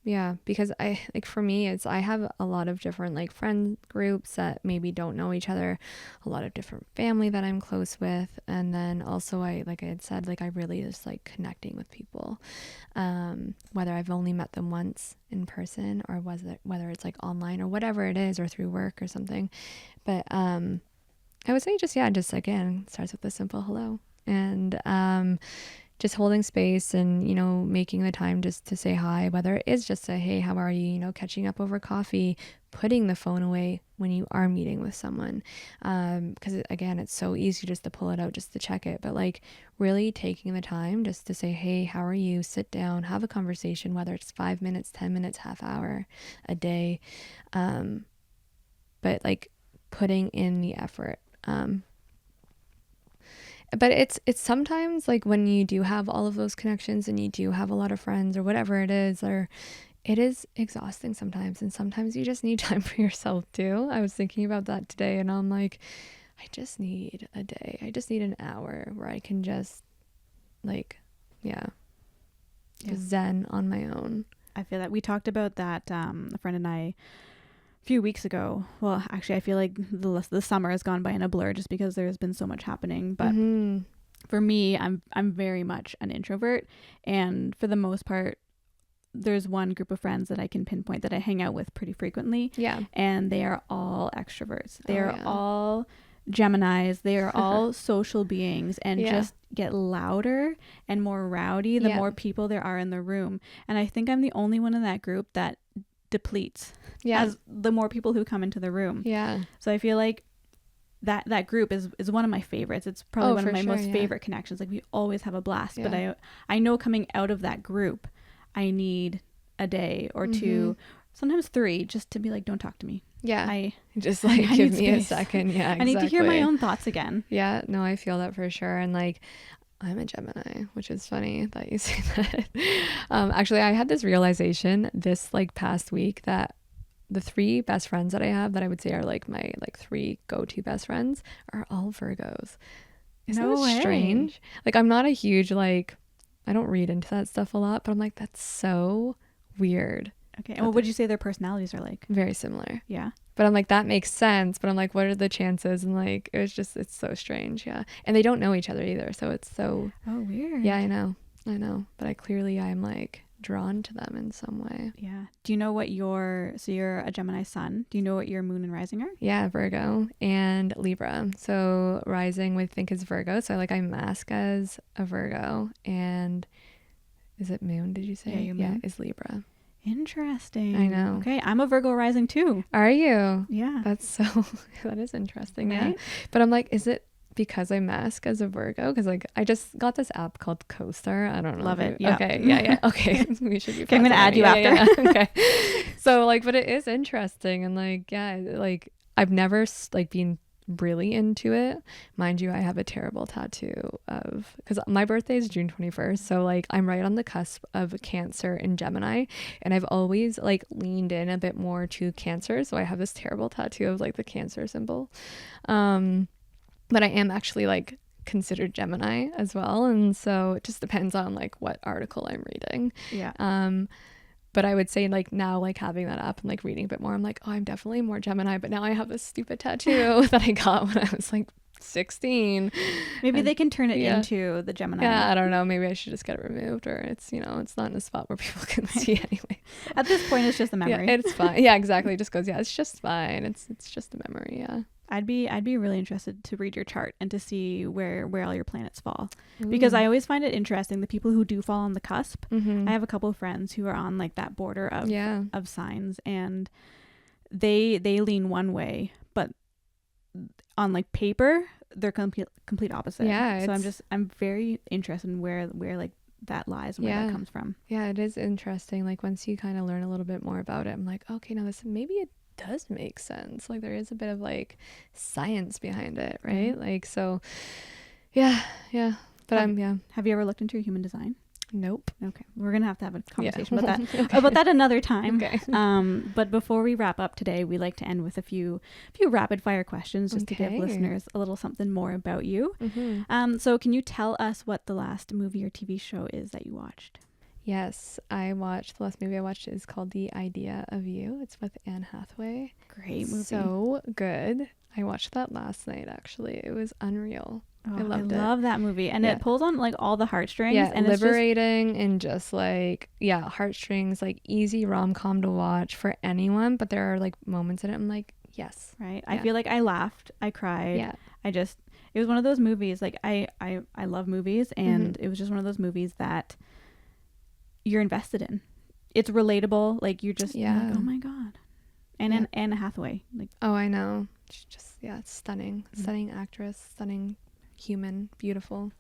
Speaker 2: Yeah, because I like for me it's I have a lot of different like friend groups that maybe don't know each other, a lot of different family that I'm close with, and then also I like I had said like I really just like connecting with people, whether I've only met them once in person or whether it's like online or whatever it is or through work or something, but I would say just again starts with a simple hello and just holding space and, you know, making the time just to say hi, whether it is just a, hey, how are you? You know, catching up over coffee, putting the phone away when you are meeting with someone. Because again, it's so easy just to pull it out, just to check it, but like really taking the time just to say, hey, how are you? Sit down, have a conversation, whether it's 5 minutes, 10 minutes, half hour, a day. But like putting in the effort. But it's sometimes like when you do have all of those connections and you do have a lot of friends or whatever it is, or it is exhausting sometimes, and sometimes you just need time for yourself too. I was thinking about that today and I'm like, I just need a day. I just need an hour where I can just like, just zen on my own.
Speaker 1: I feel that we talked about that, a friend and I, a few weeks ago. Well, actually, I feel like the summer has gone by in a blur just because there's been so much happening. But for me, I'm very much an introvert, and for the most part, there's one group of friends that I can pinpoint that I hang out with pretty frequently.
Speaker 2: Yeah,
Speaker 1: and they are all extroverts. They are all Geminis. They are all social beings, and just get louder and more rowdy the more people there are in the room. And I think I'm the only one in that group that depletes as the more people who come into the room. So I feel like that group is one of my favorites. It's probably one of my most favorite connections. Like we always have a blast. But I know coming out of that group, I need a day or two, sometimes 3, just to be like, don't talk to me. I
Speaker 2: just like give me a second. Exactly.
Speaker 1: I need to hear my own thoughts again.
Speaker 2: No, I feel that for sure. And like I'm a Gemini, which is funny that you say that. Actually, I had this realization this like past week that the 3 best friends that I have that I would say are like my like 3 go-to best friends are all Virgos. Isn't that strange? Like I'm not a huge like, I don't read into that stuff a lot, but I'm like, that's so weird.
Speaker 1: Okay. And what would you say their personalities are like?
Speaker 2: Very similar.
Speaker 1: Yeah.
Speaker 2: But I'm like, that makes sense. But I'm like, what are the chances? And like, it's so strange. Yeah. And they don't know each other either. So it's so.
Speaker 1: Oh, weird.
Speaker 2: Yeah, I know. But I'm like drawn to them in some way.
Speaker 1: Yeah. Do you know what so you're a Gemini sun. Do you know what your moon and rising are?
Speaker 2: Yeah, Virgo and Libra. So rising we think is Virgo. So like I mask as a Virgo, and is it moon? Did you say?
Speaker 1: Yeah, your moon
Speaker 2: is Libra.
Speaker 1: Interesting.
Speaker 2: I know.
Speaker 1: Okay, I'm a Virgo rising too.
Speaker 2: Are you?
Speaker 1: Yeah.
Speaker 2: That is interesting.
Speaker 1: Right?
Speaker 2: Yeah. But I'm like, is it because I mask as a Virgo? Because like I just got this app called CoStar. I don't know.
Speaker 1: Love it. Yeah.
Speaker 2: Okay. Yeah. Okay. We should be.
Speaker 1: Okay, I'm gonna add you after.
Speaker 2: Yeah. Okay. So like, but it is interesting, and like, like I've never like been really into it. Mind you, I have a terrible tattoo because my birthday is June 21st, so like I'm right on the cusp of Cancer and Gemini, and I've always like leaned in a bit more to Cancer, so I have this terrible tattoo of like the Cancer symbol, but I am actually like considered Gemini as well, and so it just depends on like what article I'm reading. But I would say like now, like having that up and like reading a bit more, I'm like, oh, I'm definitely more Gemini. But now I have this stupid tattoo that I got when I was like 16.
Speaker 1: Maybe they can turn it into the Gemini.
Speaker 2: Yeah, I don't know. Maybe I should just get it removed, or it's, it's not in a spot where people can see anyway.
Speaker 1: At this point, it's just a memory.
Speaker 2: Yeah, it's fine. Yeah, exactly. It just goes, it's just fine. It's just a memory. Yeah.
Speaker 1: I'd be really interested to read your chart and to see where all your planets fall. Ooh. Because I always find it interesting, the people who do fall on the cusp. I have a couple of friends who are on like that border of signs, and they lean one way, but on like paper they're complete opposite. Yeah. So I'm very interested in where like that lies and where that comes from.
Speaker 2: Yeah, it is interesting. Like once you kind of learn a little bit more about it, I'm like, okay, now this maybe it does make sense. Like there is a bit of like science behind it, right? Like so yeah. But
Speaker 1: have you ever looked into your human design?
Speaker 2: Nope.
Speaker 1: Okay, we're gonna have a conversation about that about that another time.
Speaker 2: Okay.
Speaker 1: But before we wrap up today, we like to end with a few rapid fire questions just to give listeners a little something more about you. So can you tell us what the last movie or TV show is that you watched?
Speaker 2: Yes, the last movie I watched is called The Idea of You. It's with Anne Hathaway.
Speaker 1: Great movie.
Speaker 2: So good. I watched that last night, actually. It was unreal.
Speaker 1: Oh,
Speaker 2: I loved it.
Speaker 1: I love that movie. And it pulls on like all the heartstrings.
Speaker 2: Yeah,
Speaker 1: and
Speaker 2: liberating and just like, heartstrings, like easy rom-com to watch for anyone. But there are like moments in it I'm like, yes.
Speaker 1: Right.
Speaker 2: Yeah.
Speaker 1: I feel like I laughed. I cried.
Speaker 2: Yeah.
Speaker 1: It was one of those movies, like I love movies, and it was just one of those movies that you're invested in. It's relatable. Like you're just like, oh my God. And Anne Hathaway. Like,
Speaker 2: oh, I know. She's just, it's stunning. Stunning actress, stunning human, beautiful.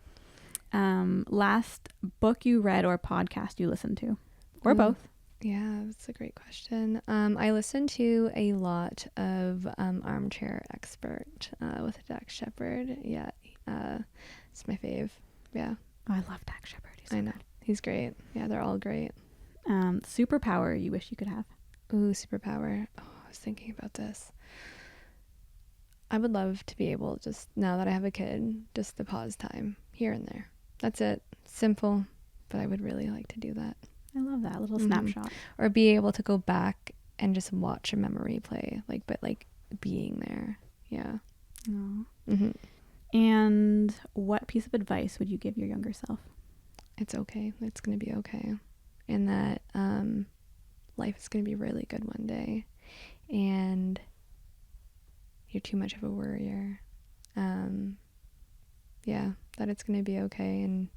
Speaker 1: Last book you read or podcast you listened to, or both?
Speaker 2: Yeah, that's a great question. I listen to a lot of Armchair Expert with Dax Shepard. Yeah, it's my fave. Yeah.
Speaker 1: Oh, I love Dax Shepard.
Speaker 2: I know. He's great. Yeah, they're all great.
Speaker 1: Superpower you wish you could have?
Speaker 2: Ooh, superpower. Oh, I was thinking about this. I would love to be able, just now that I have a kid, just to pause time here and there. That's it. Simple, but I would really like to do that.
Speaker 1: I love that little snapshot.
Speaker 2: Or be able to go back and just watch a memory play, but being there. Yeah.
Speaker 1: Oh. And what piece of advice would you give your younger self?
Speaker 2: It's okay. It's going to be okay. And that life is going to be really good one day. And you're too much of a worrier. That it's going to be okay. And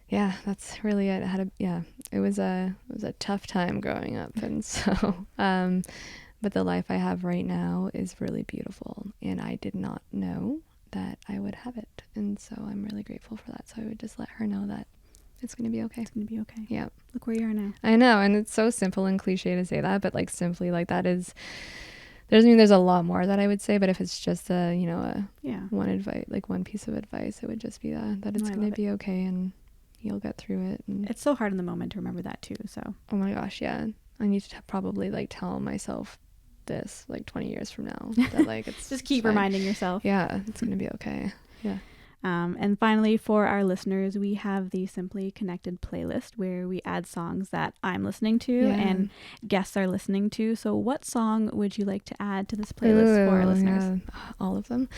Speaker 2: yeah, that's really it. It was a tough time growing up, and so but the life I have right now is really beautiful, and I did not know that I would have it, and so I'm really grateful for that. So I would just let her know that it's going to be okay.
Speaker 1: It's going to be okay.
Speaker 2: Yeah.
Speaker 1: Look where you are now.
Speaker 2: I know, and it's so simple and cliche to say that, but like simply like that is, there's a lot more that I would say, but if it's just one advice, like one piece of advice, it would just be that it's going to be okay, and you'll get through it. And
Speaker 1: it's so hard in the moment to remember that too. So
Speaker 2: oh my gosh, yeah, I need to probably like tell myself this like 20 years from now that like it's
Speaker 1: just keep reminding yourself.
Speaker 2: Yeah, it's gonna be okay. Yeah.
Speaker 1: And finally, for our listeners, we have the Simply Connected playlist where we add songs that I'm listening to and guests are listening to. So what song would you like to add to this playlist for our listeners?
Speaker 2: All of them.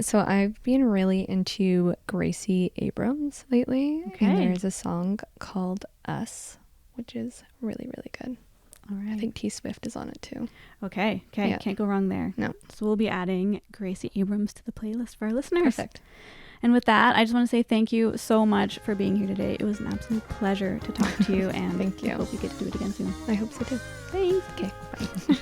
Speaker 2: So I've been really into Gracie Abrams lately. Okay. And there's a song called Us, which is really, really good.
Speaker 1: All right.
Speaker 2: I think T Swift is on it too.
Speaker 1: Okay. Yeah. Can't go wrong there.
Speaker 2: No.
Speaker 1: So we'll be adding Gracie Abrams to the playlist for our listeners.
Speaker 2: Perfect.
Speaker 1: And with that, I just want to say thank you so much for being here today. It was an absolute pleasure to talk to you, and
Speaker 2: thank you.
Speaker 1: I hope we get to do it again soon.
Speaker 2: I hope so too.
Speaker 1: Thanks.
Speaker 2: Okay. Bye.